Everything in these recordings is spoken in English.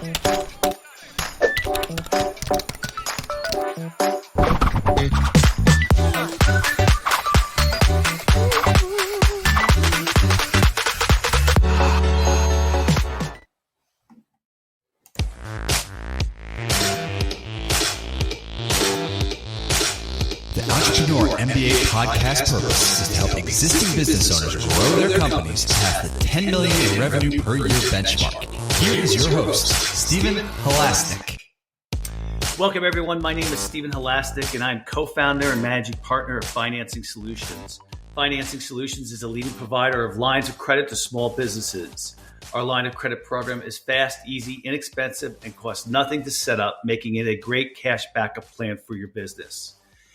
MBA podcast purpose is to help existing business owners grow their companies past the 10 million in revenue per year benchmark. Here is your host, Stephen Halasnik. Welcome, everyone. My name is Stephen Halasnik, and I'm co-founder and managing partner of Financing Solutions. Financing Solutions is a leading provider of lines of credit to small businesses. Our line of credit program is fast, easy, inexpensive, and costs nothing to set up, making it a great cash backup plan for your business.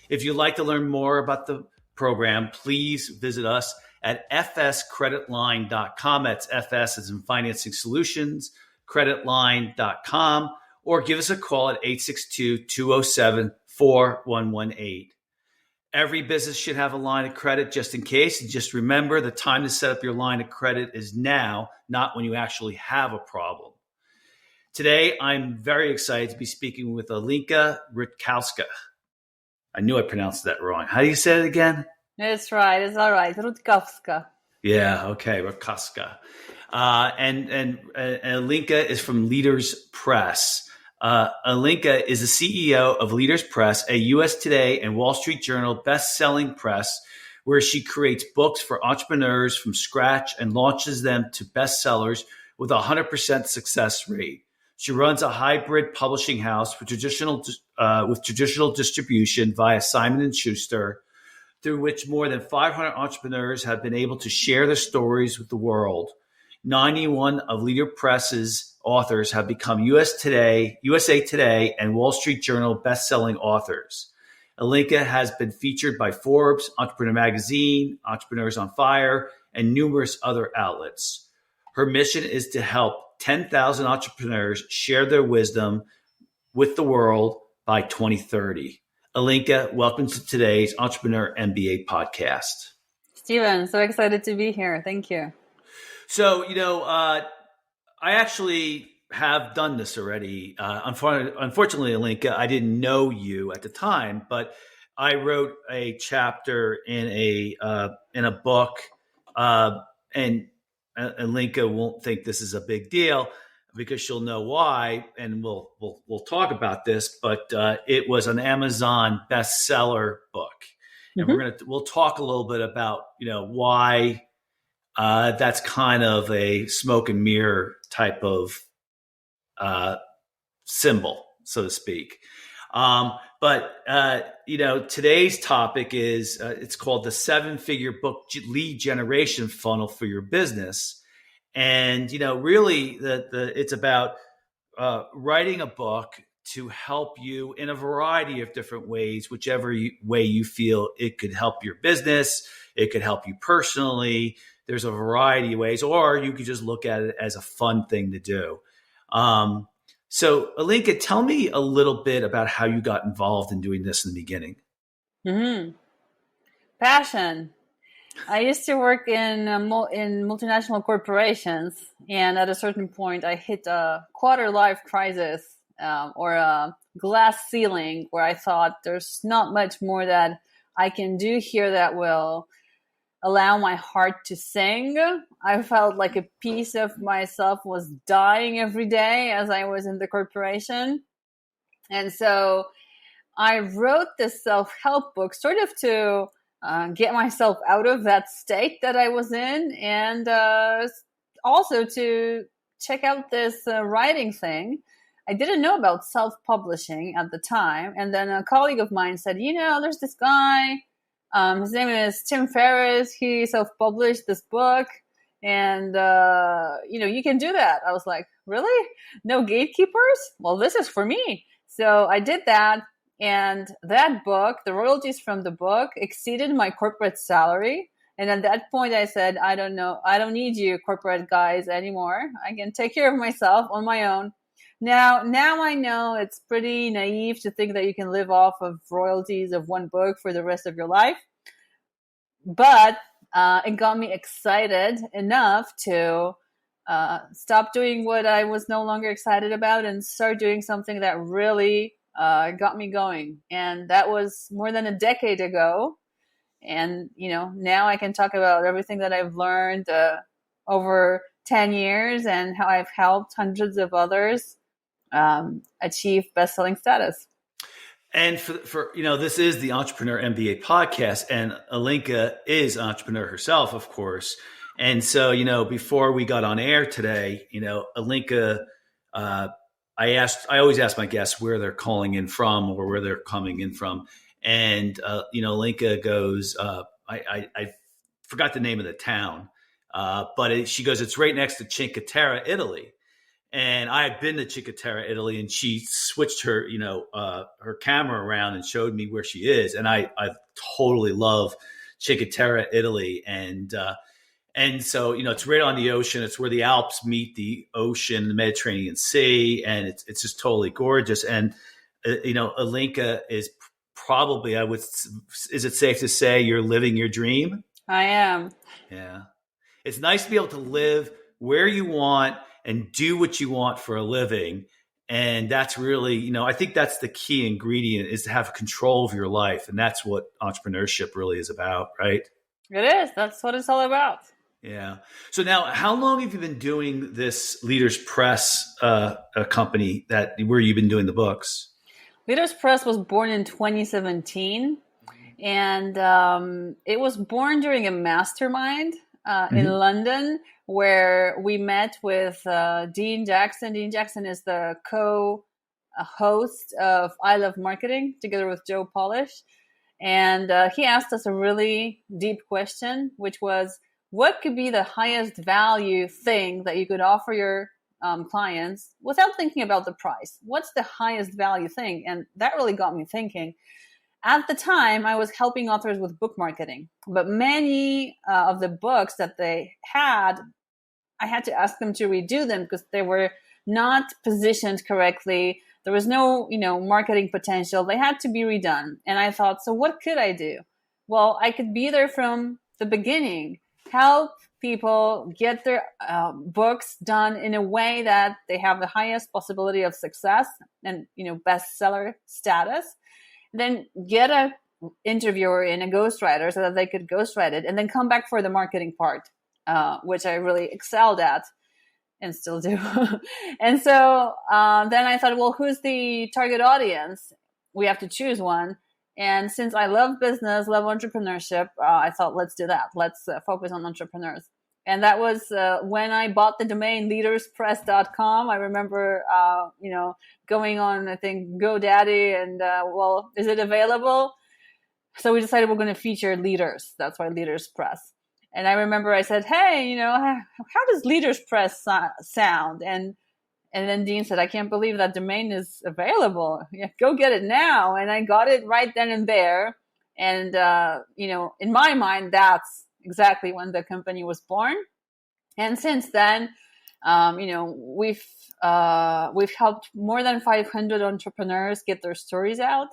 If you'd like to learn more about the program, please visit us at fscreditline.com. That's FS as in Financing Solutions, creditline.com, or give us a call at 862-207-4118. Every business should have a line of credit just in case. And just remember, the time to set up your line of credit is now, not when you actually have a problem. Today, I'm very excited to be speaking with Alinka Rutkowska. I knew I pronounced that wrong. How do you say it again? It's right. It's all right. Rutkowska. Yeah. Okay. Rutkowska. And Alinka is from Leaders Press. Alinka is the CEO of Leaders Press, a U.S. Today and Wall Street Journal best-selling press, where she creates books for entrepreneurs from scratch and launches them to bestsellers with a 100% success rate. She runs a hybrid publishing house with traditional distribution via Simon & Schuster, through which more than 500 entrepreneurs have been able to share their stories with the world. 91 of Leader Press's authors have become USA Today, and Wall Street Journal best-selling authors. Alinka has been featured by Forbes, Entrepreneur Magazine, Entrepreneurs on Fire, and numerous other outlets. Her mission is to help 10,000 entrepreneurs share their wisdom with the world by 2030. Alinka, welcome to today's Entrepreneur MBA podcast. Stephen, so excited to be here. Thank you. So, I actually have done this already. Unfortunately, Alinka, I didn't know you at the time, but I wrote a chapter in a book, and Alinka won't think this is a big deal because she'll know why, and we'll talk about this. But it was an Amazon bestseller book, and we'll talk a little bit about why that's kind of a smoke and mirror type of symbol, so to speak. But today's topic is it's called the 7-figure book lead generation funnel for your business. And, really it's about writing a book to help you in a variety of different ways, whichever way you feel it could help your business. It could help you personally. There's a variety of ways, or you could just look at it as a fun thing to do. So, Alinka, tell me a little bit about how you got involved in doing this in the beginning. Passion. I used to work in multinational corporations, and at a certain point, I hit a quarter-life crisis or a glass ceiling where I thought there's not much more that I can do here that will allow my heart to sing. I felt like a piece of myself was dying every day as I was in the corporation. And so I wrote this self-help book sort of to get myself out of that state that I was in, and also to check out this writing thing. I didn't know about self-publishing at the time. And then a colleague of mine said, there's this guy, his name is Tim Ferriss. He self-published this book, and, you can do that. I was like, really? No gatekeepers? Well, this is for me. So I did that. And that book, the royalties from the book, exceeded my corporate salary. And at that point, I said, I don't need you corporate guys anymore. I can take care of myself on my own. Now I know it's pretty naive to think that you can live off of royalties of one book for the rest of your life. But it got me excited enough to stop doing what I was no longer excited about and start doing something that really got me going. And that was more than a decade ago. And, now I can talk about everything that I've learned over 10 years and how I've helped hundreds of others achieve best-selling status. And for this is the Entrepreneur MBA podcast, and Alinka is an entrepreneur herself, of course. And so, before we got on air today, Alinka, I always ask my guests where they're calling in from or where they're coming in from. And, Alinka goes, I forgot the name of the town, but she goes, it's right next to Cinque Terre, Italy. And I had been to Cinque Terre, Italy, and she switched her, her camera around and showed me where she is. And I totally love Cinque Terre, Italy. And so, it's right on the ocean. It's where the Alps meet the ocean, the Mediterranean Sea, and it's just totally gorgeous. And, Alinka is probably, is it safe to say you're living your dream? I am. Yeah. It's nice to be able to live where you want and do what you want for a living. And that's really, I think that's the key ingredient, is to have control of your life. And that's what entrepreneurship really is about, right? It is. That's what it's all about. Yeah. So now, how long have you been doing this Leaders Press company where you've been doing the books? Leaders Press was born in 2017. And it was born during a mastermind in London, where we met with Dean Jackson. Dean Jackson is the co-host of I Love Marketing, together with Joe Polish. And he asked us a really deep question, which was, what could be the highest value thing that you could offer your clients without thinking about the price? What's the highest value thing? And that really got me thinking. At the time, I was helping authors with book marketing, but many of the books that they had, I had to ask them to redo them because they were not positioned correctly. There was no, marketing potential. They had to be redone. And I thought, so what could I do? Well, I could be there from the beginning, help people get their books done in a way that they have the highest possibility of success and, bestseller status. Then get a interviewer and a ghostwriter so that they could ghostwrite it, and then come back for the marketing part, which I really excelled at and still do. And so then I thought, well, who's the target audience? We have to choose one. And since I love business, love entrepreneurship, I thought, let's do that. Let's focus on entrepreneurs. And that was when I bought the domain leaderspress.com. I remember, going on, I think, GoDaddy and, well, is it available? So we decided we're going to feature leaders. That's why Leaders Press. And I remember I said, hey, how does Leaders Press sound? And then Dean said, I can't believe that domain is available. Yeah, go get it now. And I got it right then and there. And, in my mind, that's exactly when the company was born. And since then, we've helped more than 500 entrepreneurs get their stories out.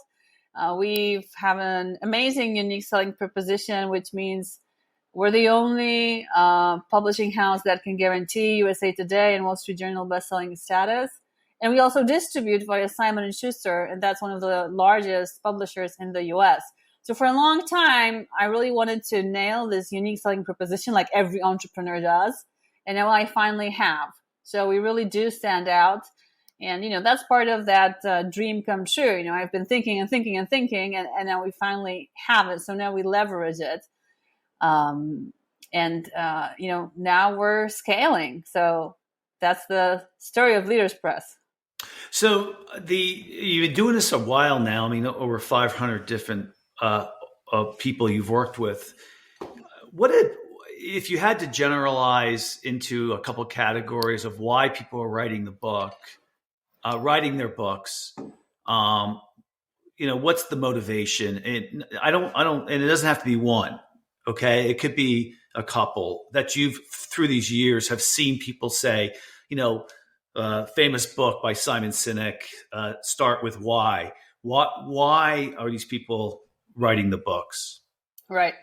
We have an amazing unique selling proposition, which means we're the only publishing house that can guarantee USA Today and Wall Street Journal bestselling status. And we also distribute via Simon & Schuster, and that's one of the largest publishers in the US. So for a long time, I really wanted to nail this unique selling proposition like every entrepreneur does. And now I finally have. So we really do stand out. And, that's part of that dream come true. I've been thinking and thinking and thinking, and now we finally have it. So now we leverage it. Now we're scaling. So that's the story of Leaders Press. So you've been doing this a while now. I mean, over 500 different people you've worked with. If you had to generalize into a couple categories of why people are writing their books, what's the motivation? And and it doesn't have to be one. Okay. It could be a couple that you've, through these years, have seen people say, famous book by Simon Sinek, Start with Why. Why are these people writing the books? Right.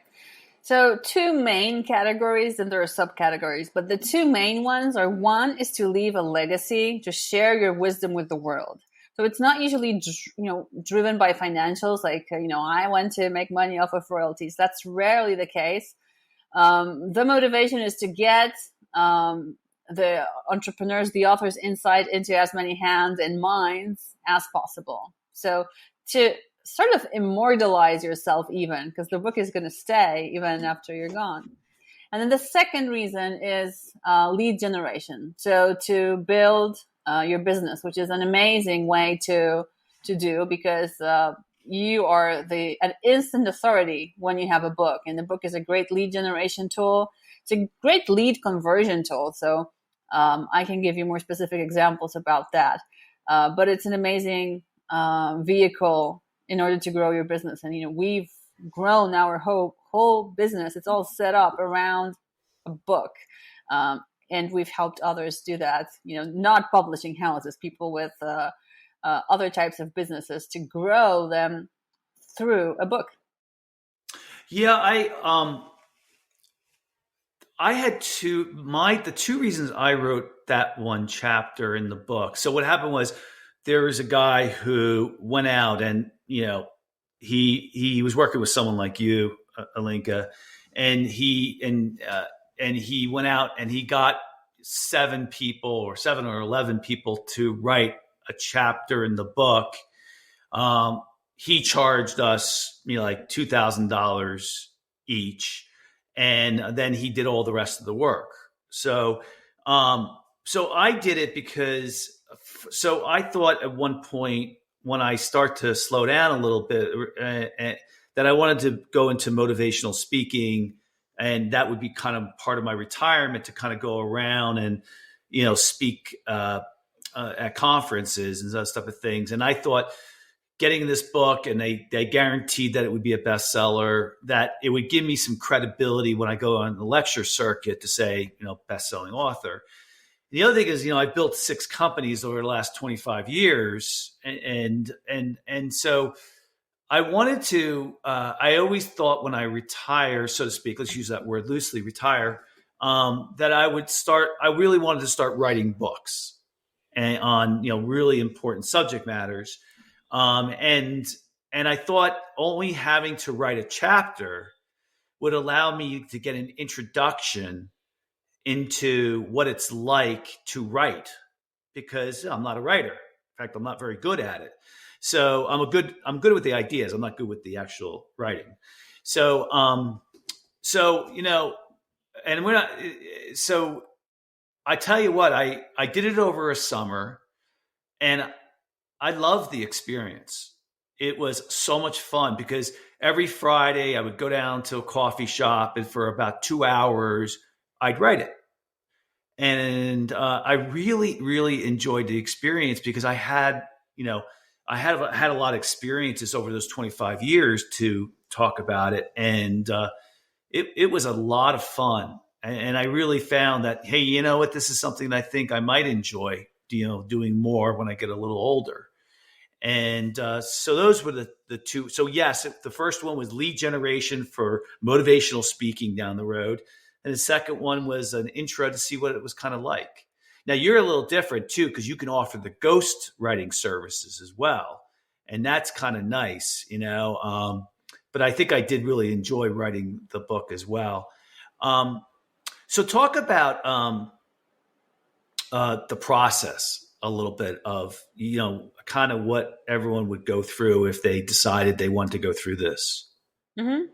So two main categories, and there are subcategories, but the two main ones are, one is to leave a legacy, to share your wisdom with the world. So it's not usually, driven by financials, like, I want to make money off of royalties. That's rarely the case. The motivation is to get the entrepreneurs, the authors' insight into as many hands and minds as possible. So to sort of immortalize yourself even, because the book is going to stay even after you're gone. And then the second reason is lead generation. So to build your business, which is an amazing way to do, because you are an instant authority when you have a book. And the book is a great lead generation tool. It's a great lead conversion tool. So I can give you more specific examples about that. But it's an amazing vehicle in order to grow your business. And, we've grown our whole business. It's all set up around a book. And we've helped others do that, not publishing houses, people with other types of businesses, to grow them through a book. Yeah, I had the two reasons I wrote that one chapter in the book. So what happened was, there was a guy who went out and, he was working with someone like you, Alinka, and he went out and he got 7 or 11 people to write a chapter in the book. He charged us, like $2,000 each. And then he did all the rest of the work. So I did it because, so I thought at one point, when I start to slow down a little bit, that I wanted to go into motivational speaking, and that would be kind of part of my retirement, to kind of go around and, speak at conferences and those type of things. And I thought, getting this book, and they guaranteed that it would be a bestseller, that it would give me some credibility when I go on the lecture circuit to say, best-selling author. The other thing is, I've built 6 companies over the last 25 years. And so I wanted to, I always thought when I retire, so to speak, let's use that word loosely, retire, that I really wanted to start writing books on, really important subject matters. And I thought only having to write a chapter would allow me to get an introduction into what it's like to write, because I'm not a writer. In fact, I'm not very good at it. So I'm good with the ideas. I'm not good with the actual writing. So, and we're not, so I tell you what, I did it over a summer, and I loved the experience. It was so much fun, because every Friday I would go down to a coffee shop, and for about 2 hours, I'd write it. And I really, really enjoyed the experience, because I had a lot of experiences over those 25 years to talk about it. And it was a lot of fun. And I really found that, hey, you know what, this is something I think I might enjoy, doing more when I get a little older. And so those were the two. So yes, the first one was lead generation for motivational speaking down the road. And the second one was an intro to see what it was kind of like. Now, you're a little different too, because you can offer the ghost writing services as well. And that's kind of nice, but I think I did really enjoy writing the book as well. So talk about the process a little bit of, kind of what everyone would go through if they decided they want to go through this. Mm-hmm.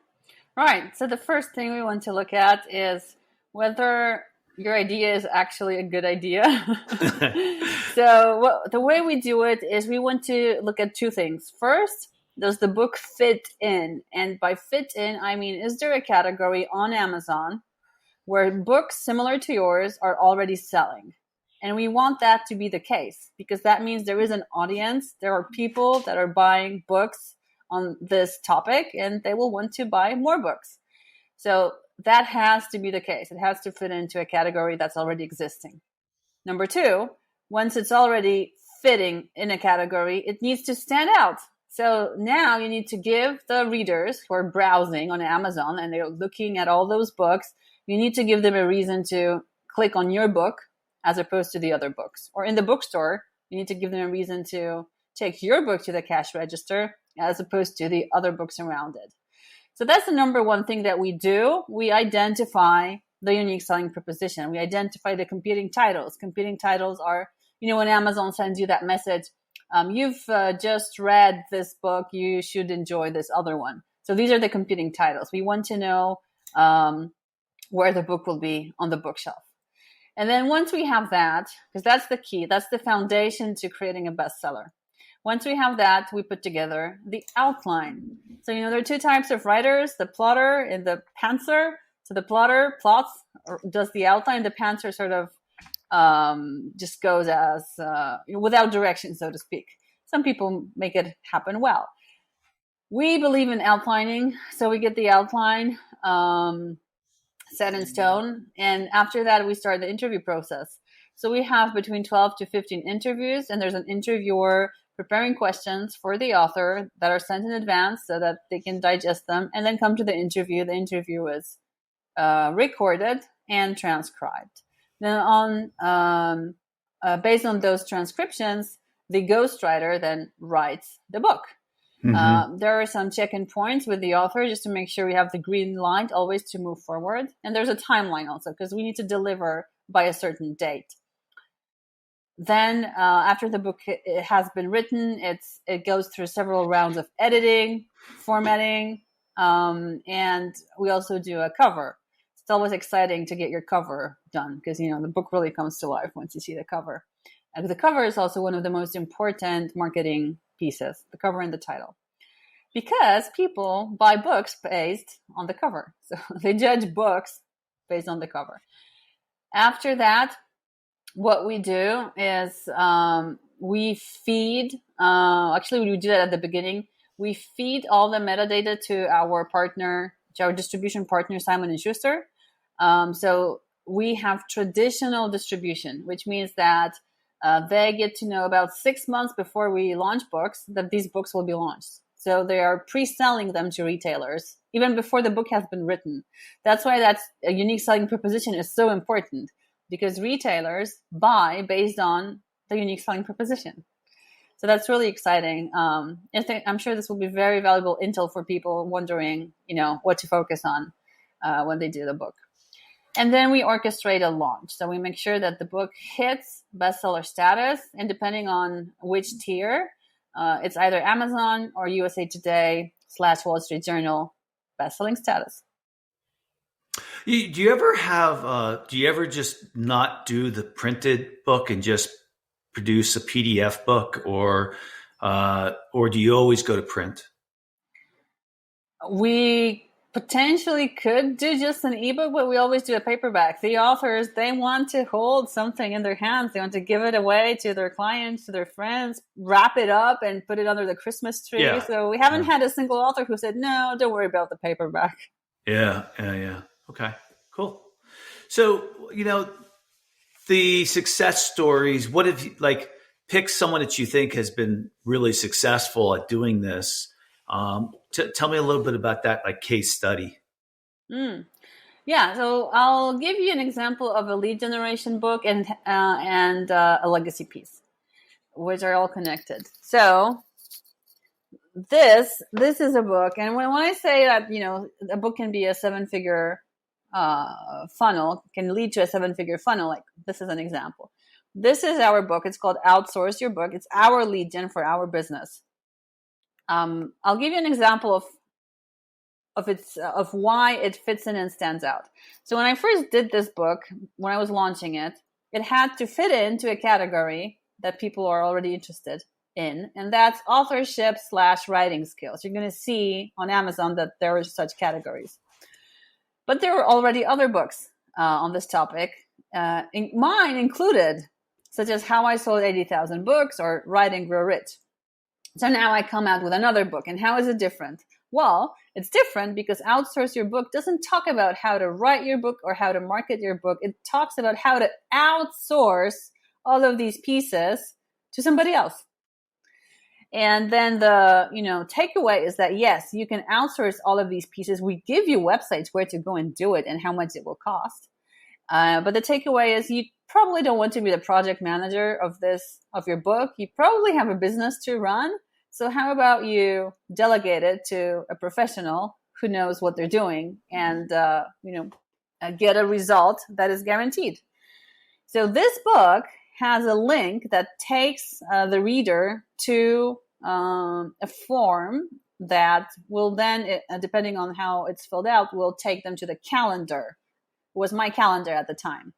Right. So the first thing we want to look at is whether your idea is actually a good idea. So the way we do it is we want to look at 2 things. First, does the book fit in? And by fit in, I mean, is there a category on Amazon where books similar to yours are already selling? And we want that to be the case, because that means there is an audience. There are people that are buying books on this topic, and they will want to buy more books. So that has to be the case. It has to fit into a category that's already existing. Number 2, once it's already fitting in a category, it needs to stand out. So now you need to give the readers who are browsing on Amazon and they're looking at all those books, you need to give them a reason to click on your book as opposed to the other books. Or in the bookstore, you need to give them a reason to take your book to the cash register as opposed to the other books around it. So that's the number one thing that we do. We identify the unique selling proposition. We identify the competing titles. Competing titles are, when Amazon sends you that message, you've just read this book, you should enjoy this other one. So these are the competing titles. We want to know where the book will be on the bookshelf. And then once we have that, because that's the key, that's the foundation to creating a bestseller. Once we have that, we put together the outline. So, there are two types of writers, the plotter and the pantser. So the plotter plots, or does the outline. The pantser sort of just goes as without direction, so to speak. Some people make it happen well. We believe in outlining, so we get the outline set in stone, and after that we start the interview process. So we have between 12 to 15 interviews, and there's an interviewer preparing questions for the author that are sent in advance so that they can digest them and then come to the interview. The interview is recorded and transcribed. Then based on those transcriptions, the ghostwriter then writes the book. Mm-hmm. There are some check-in points with the author just to make sure we have the green light always to move forward. And there's a timeline also because we need to deliver by a certain date. Then after the book has been written, it goes through several rounds of editing, formatting, and we also do a cover. It's always exciting to get your cover done because, the book really comes to life once you see the cover. And the cover is also one of the most important marketing pieces, the cover and the title. Because people buy books based on the cover. So they judge books based on the cover. After that, what we do is we feed, actually we do that at the beginning, we feed all the metadata to our partner, to our distribution partner, Simon & Schuster. So we have traditional distribution, which means that they get to know about 6 months before we launch books that these books will be launched. So they are pre-selling them to retailers even before the book has been written. That's why that's a unique selling proposition is so important. Because retailers buy based on the unique selling proposition. So that's really exciting. I'm sure this will be very valuable intel for people wondering, what to focus on when they do the book. And then we orchestrate a launch. So we make sure that the book hits bestseller status. And depending on which tier, it's either Amazon or USA Today / Wall Street Journal bestselling status. Do you ever just not do the printed book and just produce a PDF book, or do you always go to print? We potentially could do just an ebook, but we always do a paperback. The authors, they want to hold something in their hands. They want to give it away to their clients, to their friends, wrap it up and put it under the Christmas tree. Yeah. So we haven't had a single author who said, no, don't worry about the paperback. Yeah. Okay, cool. So, the success stories, what if you pick someone that you think has been really successful at doing this? Tell me a little bit about that, case study. Yeah. So I'll give you an example of a lead generation book and a legacy piece, which are all connected. So this is a book. And when I say that, a book can be a 7-figure funnel, can lead to a 7-figure funnel. This is an example. This is our book. It's called Outsource Your Book. It's our lead gen for our business. I'll give you an example of why it fits in and stands out. So when I first did this book, when I was launching it, it had to fit into a category that people are already interested in, and that's authorship / writing skills. You're going to see on Amazon that there are such categories. But there were already other books on this topic, mine included, such as How I Sold 80,000 Books or Write and Grow Rich. So now I come out with another book. And how is it different? Well, it's different because Outsource Your Book doesn't talk about how to write your book or how to market your book. It talks about how to outsource all of these pieces to somebody else. And then the, takeaway is that, yes, you can outsource all of these pieces. We give you websites where to go and do it and how much it will cost. But the takeaway is you probably don't want to be the project manager of your book. You probably have a business to run. So how about you delegate it to a professional who knows what they're doing and, get a result that is guaranteed. So this book has a link that takes the reader to a form that will then, depending on how it's filled out, will take them to the calendar. It was my calendar at the time.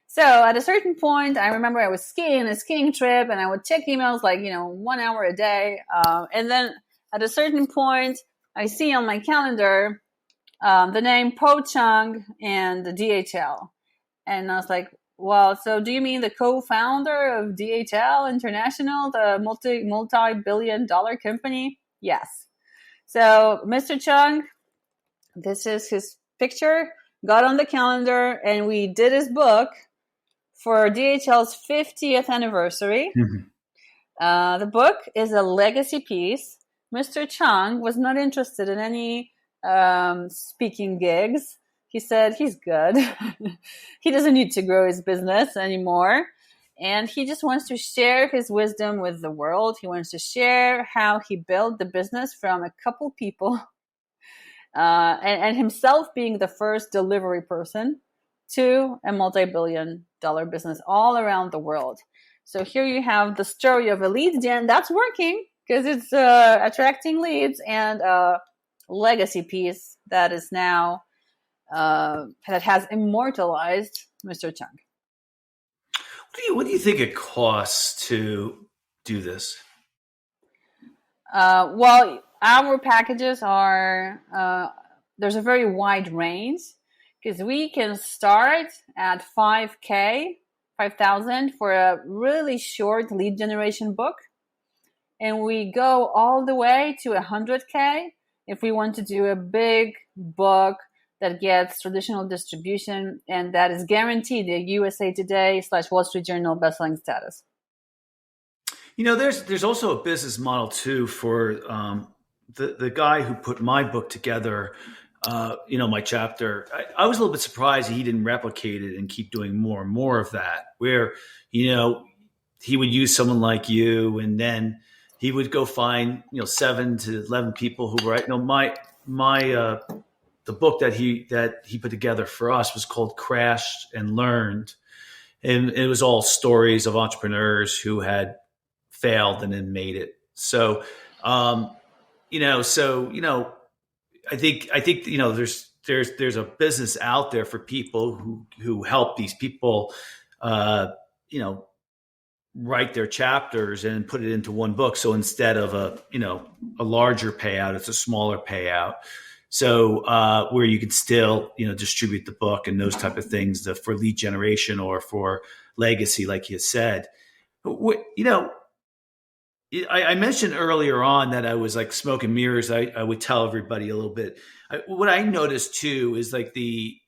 So at a certain point, I remember I was skiing a skiing trip, and I would check emails 1 hour a day. And then at a certain point, I see on my calendar the name Po Chung and the DHL. And I was like, well, so do you mean the co-founder of DHL International, the multi-billion-dollar company? Yes. So Mr. Chung, this is his picture, got on the calendar, and we did his book for DHL's 50th anniversary. Mm-hmm. The book is a legacy piece. Mr. Chung was not interested in any speaking gigs. He said he's good. He doesn't need to grow his business anymore. And he just wants to share his wisdom with the world. He wants to share how he built the business from a couple people and himself being the first delivery person to a multi-billion-dollar business all around the world. So here you have the story of a lead gen that's working because it's attracting leads, and a legacy piece that is now that has immortalized Mr. Chung. What do you think it costs to do this? Well, our packages are there's a very wide range, because we can start at 5,000 for a really short lead generation book, and we go all the way to 100K if we want to do a big book that gets traditional distribution and that is guaranteed a USA Today / Wall Street Journal bestselling status. There's also a business model too for the guy who put my book together. My chapter. I was a little bit surprised he didn't replicate it and keep doing more and more of that. Where he would use someone like you, and then he would go find 7 to 11 people who were the book that he put together for us was called Crashed and Learned. And it was all stories of entrepreneurs who had failed and then made it. So, I think there's a business out there for people who help these people, write their chapters and put it into one book. So instead of a larger payout, it's a smaller payout. So where you can still, distribute the book and those type of things for lead generation or for legacy, like you said. I mentioned earlier on that I was like smoke and mirrors. I would tell everybody a little bit. What I noticed too is like the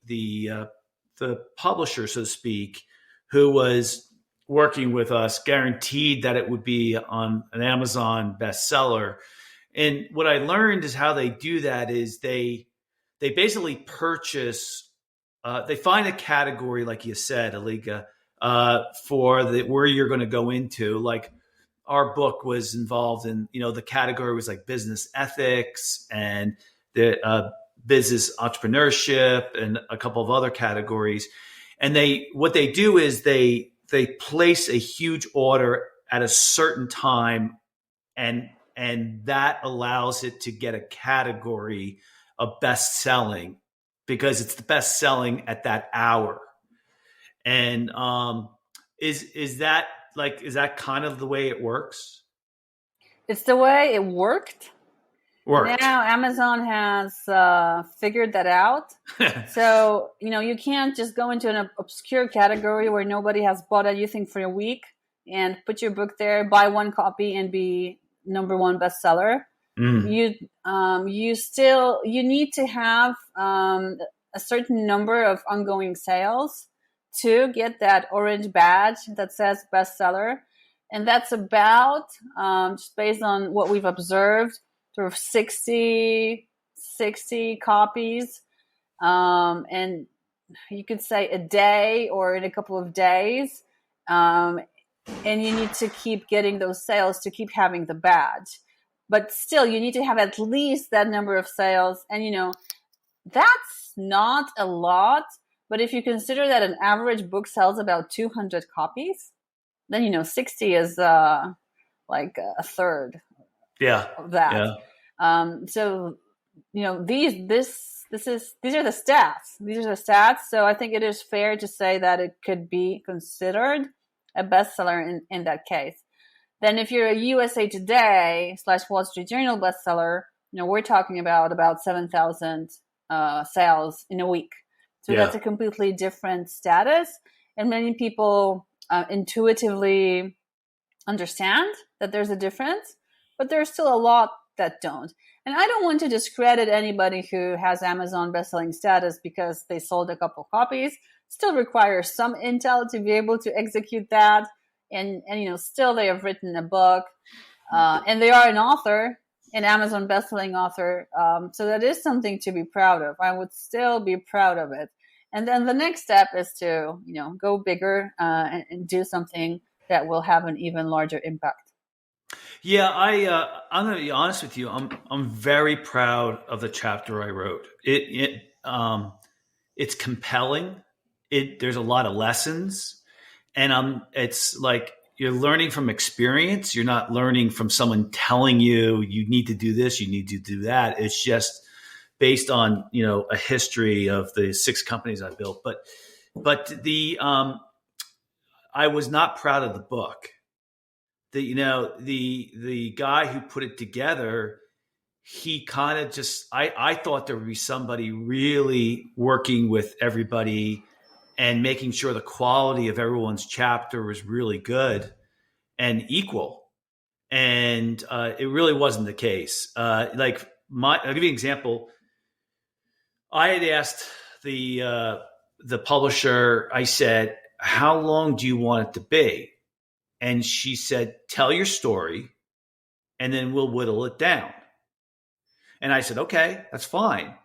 publisher, so to speak, who was working with us guaranteed that it would be on an Amazon bestseller. And what I learned is how they do that is they basically purchase, they find a category, like you said, Alinka, for where you're going to go into. Like our book was involved in, the category was like business ethics and the business entrepreneurship and a couple of other categories. And what they do is they place a huge order at a certain time, and that allows it to get a category of best selling because it's the best selling at that hour. And is that kind of the way it works? It's the way it worked. Now Amazon has figured that out. So, you can't just go into an obscure category where nobody has bought anything for a week and put your book there, buy one copy and be number one bestseller. You need to have a certain number of ongoing sales to get that orange badge that says bestseller. And that's about, just based on what we've observed, sort of 60 copies. And you could say a day or in a couple of days. And you need to keep getting those sales to keep having the badge. But still, you need to have at least that number of sales. And, that's not a lot. But if you consider that an average book sells about 200 copies, then 60 is like a third of that. So these are the stats. So I think it is fair to say that it could be considered a bestseller in that case. Then if you're a USA Today / Wall Street Journal bestseller, we're talking about 7,000 sales in a week. So that's a completely different status, and many people intuitively understand that there's a difference, but there's still a lot that don't. And I don't want to discredit anybody who has Amazon bestselling status because they sold a couple copies. Still requires some intel to be able to execute that. And still they have written a book, and they are an author, an Amazon bestselling author. So that is something to be proud of. I would still be proud of it. And then the next step is to, go bigger and do something that will have an even larger impact. Yeah, I'm going to be honest with you. I'm very proud of the chapter I wrote. It's compelling. There's a lot of lessons, and it's like you're learning from experience. You're not learning from someone telling you need to do this, you need to do that. It's just based on a history of the 6 companies I built. But I was not proud of the book. The guy who put it together, he kind of just I thought there would be somebody really working with everybody and making sure the quality of everyone's chapter was really good and equal. And it really wasn't the case. I'll give you an example. I had asked the publisher, I said, how long do you want it to be? And she said, tell your story and then we'll whittle it down. And I said, okay, that's fine.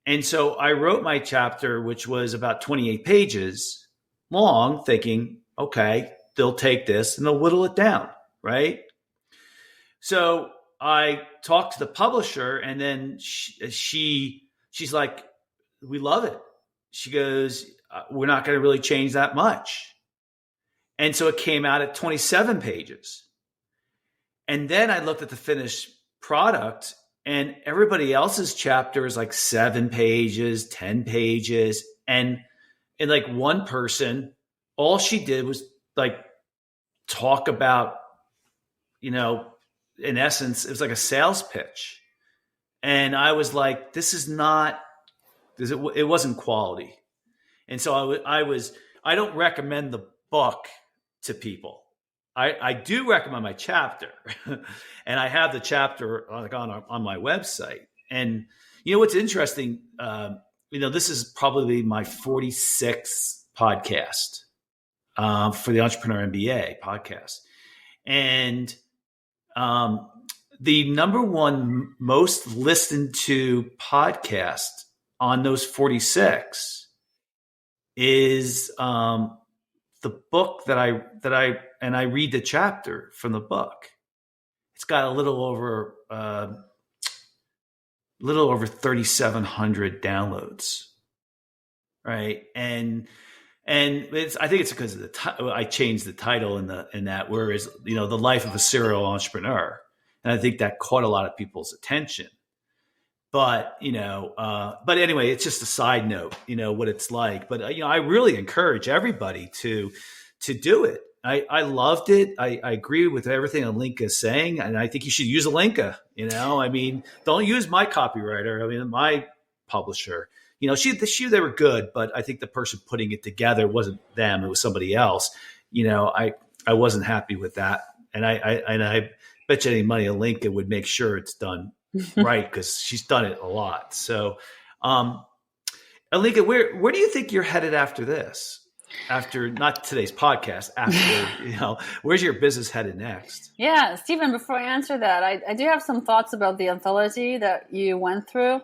And so I wrote my chapter, which was about 28 pages long, thinking, okay, they'll take this and they'll whittle it down, right? So I talked to the publisher, and then she's like, we love it. She goes, we're not going to really change that much. And so it came out at 27 pages. And then I looked at the finished product, and everybody else's chapter is like 7 pages, 10 pages. And like one person, all she did was like talk about, in essence, it was like a sales pitch. And I was like, it wasn't quality. And so I don't recommend the book to people. I do recommend my chapter, and I have the chapter on my website. And what's interesting, this is probably my 46th podcast for the Entrepreneur MBA podcast, and the number one most listened to podcast on those 46 is the book that I read the chapter from the book. It's got a little over 3,700 downloads, right? And I think it's because of I changed the title in that, whereas the life of a serial entrepreneur, and I think that caught a lot of people's attention. But but anyway, it's just a side note, what it's like. But I really encourage everybody to do it. I loved it. I agree with everything Alinka is saying, and I think you should use Alinka. Don't use my copywriter. My publisher. They were good, but I think the person putting it together wasn't them; it was somebody else. I wasn't happy with that, and I bet you any money Alinka would make sure it's done right, because she's done it a lot. So, Alinka, where do you think you're headed after this? after not today's podcast, after, where's your business headed next? Yeah, Stephen, before I answer that, I do have some thoughts about the anthology that you went through.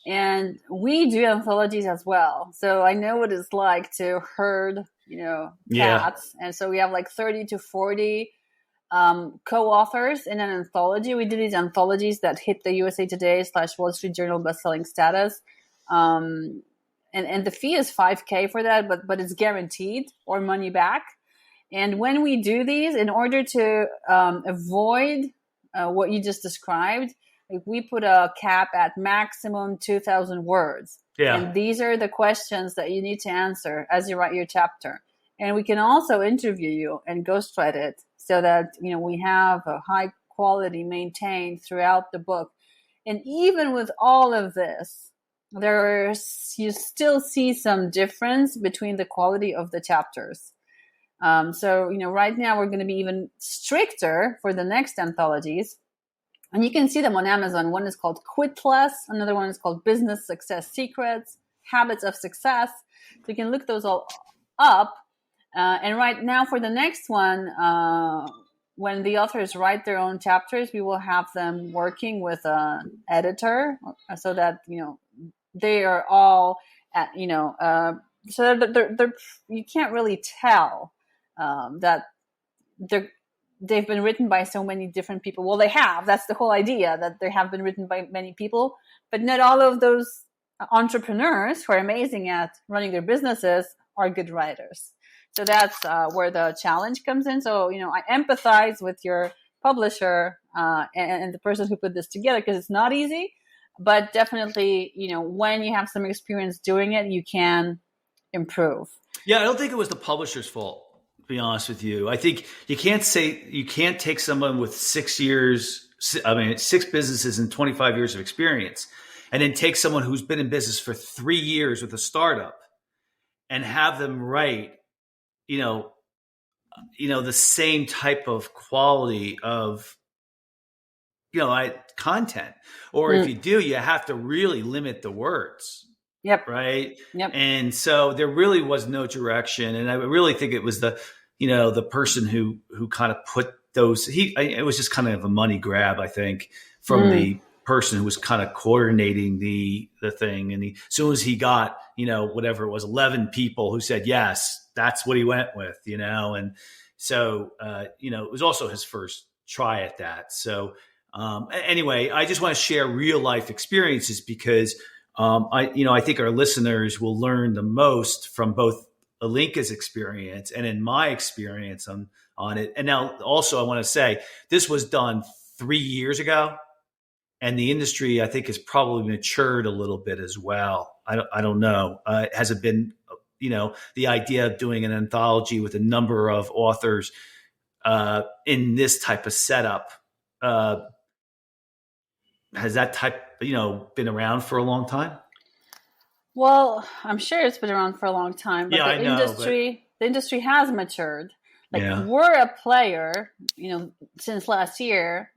And we do anthologies as well. So I know what it's like to herd, cats. And so we have like 30 to 40 co-authors in an anthology. We do these anthologies that hit the USA Today / Wall Street Journal bestselling status. And the fee is $5,000 for that, but it's guaranteed or money back. And when we do these, in order to avoid what you just described, we put a cap at maximum 2,000 words. Yeah. And these are the questions that you need to answer as you write your chapter. And we can also interview you and ghostwrite it so that, we have a high quality maintained throughout the book. And even with all of this, you still see some difference between the quality of the chapters. So, right now we're going to be even stricter for the next anthologies. And you can see them on Amazon. One is called Quit Less. Another one is called Business Success Secrets, Habits of Success. So you can look those all up. And right now for the next one, when the authors write their own chapters, we will have them working with an editor so that, they are all at, so they're you can't really tell that they've been written by so many different people. Well, they have. That's the whole idea, that they have been written by many people. But not all of those entrepreneurs who are amazing at running their businesses are good writers. So that's where the challenge comes in. So, I empathize with your publisher and the person who put this together, because it's not easy. But definitely, when you have some experience doing it, you can improve. Yeah, I don't think it was the publisher's fault, to be honest with you. I think you can't take someone with 6 businesses and 25 years of experience, and then take someone who's been in business for 3 years with a startup and have them write, the same type of quality of, content. Or if you do, you have to really limit the words. Yep. Right. Yep. And so there really was no direction. And I really think it was the person who kind of put those, it was just kind of a money grab, I think, from the person who was kind of coordinating the thing. And as soon as he got, whatever it was, 11 people who said, yes, that's what he went with, and so, it was also his first try at that. So anyway, I just want to share real life experiences because I think our listeners will learn the most from both Alinka's experience and in my experience on it. And now also I want to say this was done 3 years ago, and the industry I think has probably matured a little bit as well. I don't know. Has it been, the idea of doing an anthology with a number of authors in this type of setup, has that type, been around for a long time? Well, I'm sure it's been around for a long time, but the industry has matured. Yeah. We're a player, since last year.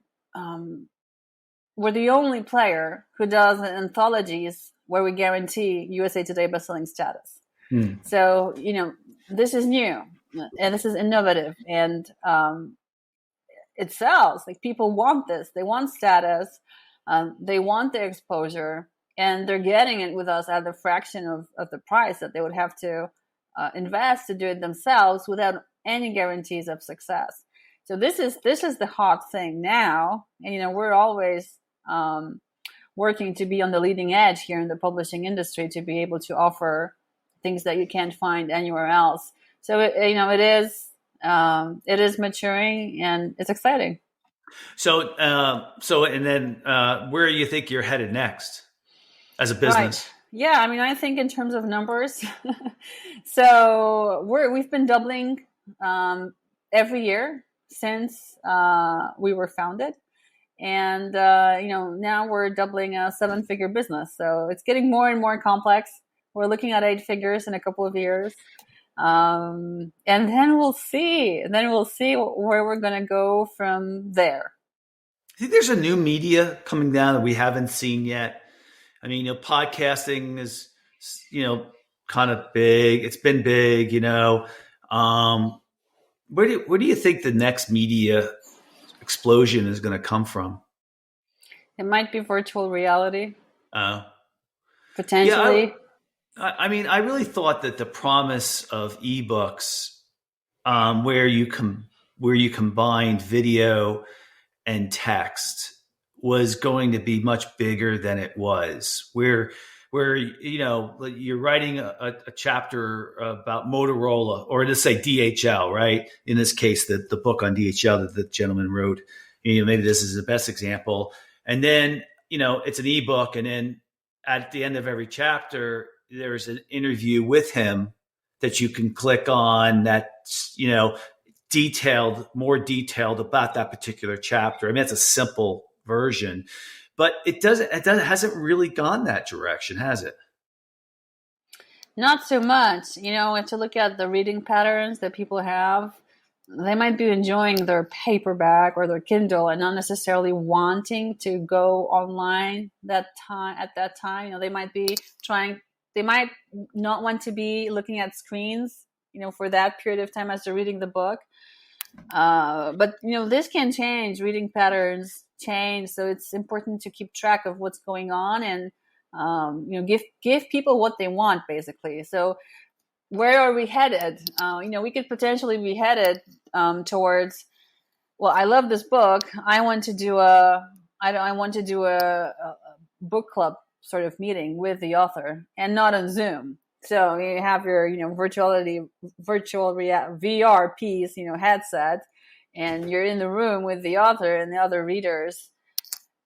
We're the only player who does anthologies where we guarantee USA Today bestselling status. So, this is new and this is innovative, and it sells. People want this. They want status. They want the exposure, and they're getting it with us at a fraction of the price that they would have to invest to do it themselves without any guarantees of success. So this is the hot thing now, and we're always working to be on the leading edge here in the publishing industry to be able to offer things that you can't find anywhere else. So it is maturing and it's exciting. So and then where do you think you're headed next as a business? Right. Yeah, I think in terms of numbers, so we've been doubling every year since we were founded, and now we're doubling a 7-figure business. So it's getting more and more complex. We're looking at 8 figures in a couple of years. And then we'll see. Where we're going to go from there. I think there's a new media coming down that we haven't seen yet. Podcasting is, kind of big. It's been big, Where do you think the next media explosion is going to come from? It might be virtual reality, Uh, potentially. I mean, I really thought that the promise of ebooks, where you combined video and text, was going to be much bigger than it was. Where you're writing a chapter about Motorola, or let's say DHL, right? In this case, the book on DHL that the gentleman wrote. Maybe this is the best example. And then it's an ebook, and then at the end of every chapter, there's an interview with him that you can click on. That's more detailed about that particular chapter. I mean, it's a simple version, but it hasn't really gone that direction, has it? Not so much. To look at the reading patterns that people have, they might be enjoying their paperback or their Kindle and not necessarily wanting to go online at that time. They might not want to be looking at screens, for that period of time as they're reading the book. But this can change. Reading patterns change, so it's important to keep track of what's going on and give people what they want, basically. So where are we headed? We could potentially be headed towards, well, I love this book, I want to do a book club sort of meeting with the author, and not on Zoom. So you have your virtual VR piece, headset, and you're in the room with the author and the other readers.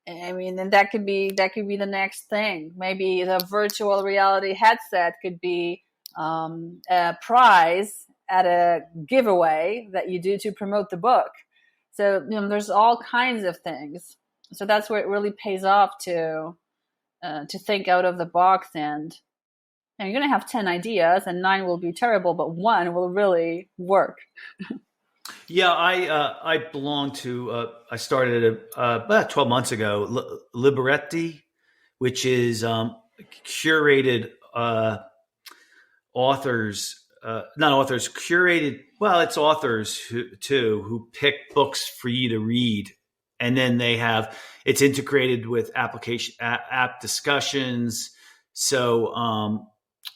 I mean, and that could be the next thing. Maybe the virtual reality headset could be a prize at a giveaway that you do to promote the book. So there's all kinds of things. So that's where it really pays off to think out of the box, and you're going to have 10 ideas and 9 will be terrible, but 1 will really work. Yeah, I belong to, I started about 12 months ago, Libretti, which is curated authors, not authors, curated, well, it's authors who pick books for you to read. And then it's integrated with app discussions. So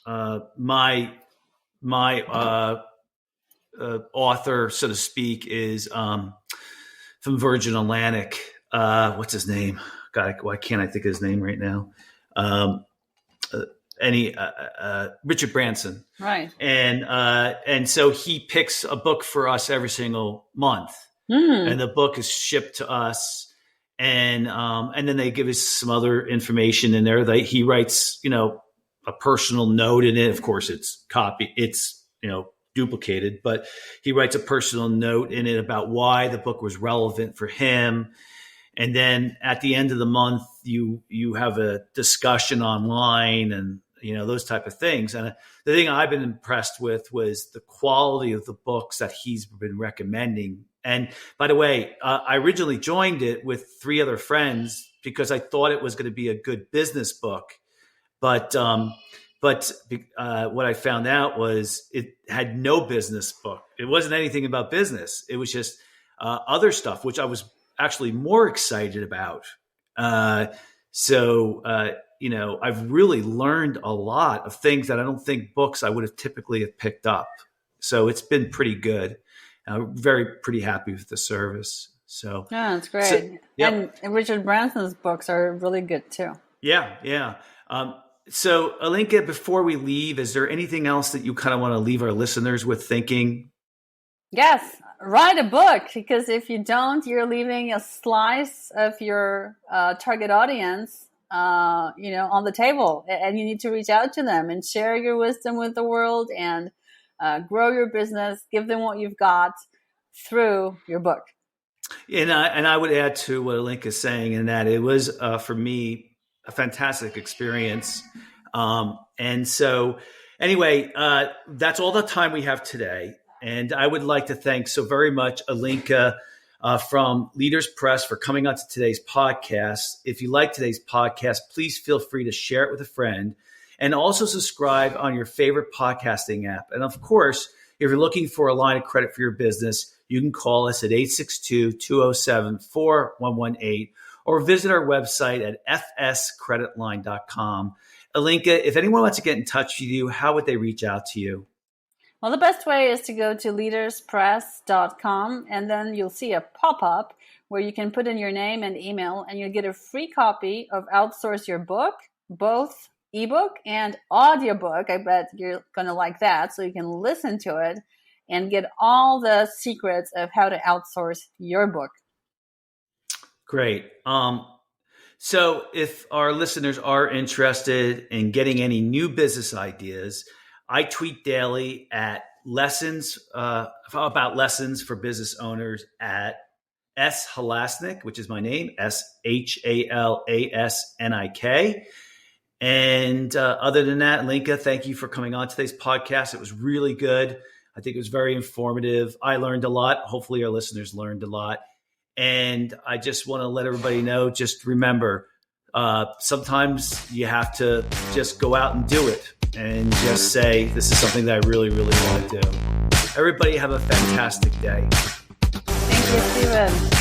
my author, so to speak, is from Virgin Atlantic. What's his name? God, why can't I think of his name right now? Richard Branson. Right. And so he picks a book for us every single month. And the book is shipped to us, and then they give us some other information in there. He writes, a personal note in it. Of course, it's duplicated, but he writes a personal note in it about why the book was relevant for him. And then at the end of the month, you have a discussion online, and those type of things. And the thing I've been impressed with was the quality of the books that he's been recommending. And by the way, I originally joined it with 3 other friends because I thought it was going to be a good business book. But what I found out was it had no business book. It wasn't anything about business. It was just other stuff, which I was actually more excited about. So I've really learned a lot of things that I don't think books I would have typically have picked up. So it's been pretty good. I'm pretty happy with the service. So yeah, that's great. So, yep. And Richard Branson's books are really good too. Yeah. So Alinka, before we leave, is there anything else that you kind of want to leave our listeners with thinking? Yes, write a book, because if you don't, you're leaving a slice of your target audience, on the table, and you need to reach out to them and share your wisdom with the world and grow your business, give them what you've got through your book. And I would add to what Alinka is saying, in that it was, for me, a fantastic experience. And so anyway, that's all the time we have today. And I would like to thank so very much Alinka from Leaders Press for coming on to today's podcast. If you like today's podcast, please feel free to share it with a friend. And also subscribe on your favorite podcasting app. And of course, if you're looking for a line of credit for your business, you can call us at 862-207-4118 or visit our website at fscreditline.com. Alinka, if anyone wants to get in touch with you, how would they reach out to you? Well, the best way is to go to leaderspress.com, and then you'll see a pop-up where you can put in your name and email, and you'll get a free copy of Outsource Your Book, both ebook and audiobook. I bet you're going to like that, so you can listen to it and get all the secrets of how to outsource your book. Great. So if our listeners are interested in getting any new business ideas, I tweet daily at lessons about lessons for business owners at S Halasnik, which is my name, SHALASNIK. And other than that, Alinka, thank you for coming on today's podcast. It was really good. I think it was very informative. I learned a lot. Hopefully our listeners learned a lot. And I just want to let everybody know, just remember, sometimes you have to just go out and do it and just say, this is something that I really, really want to do. Everybody have a fantastic day. Thank you, Stephen.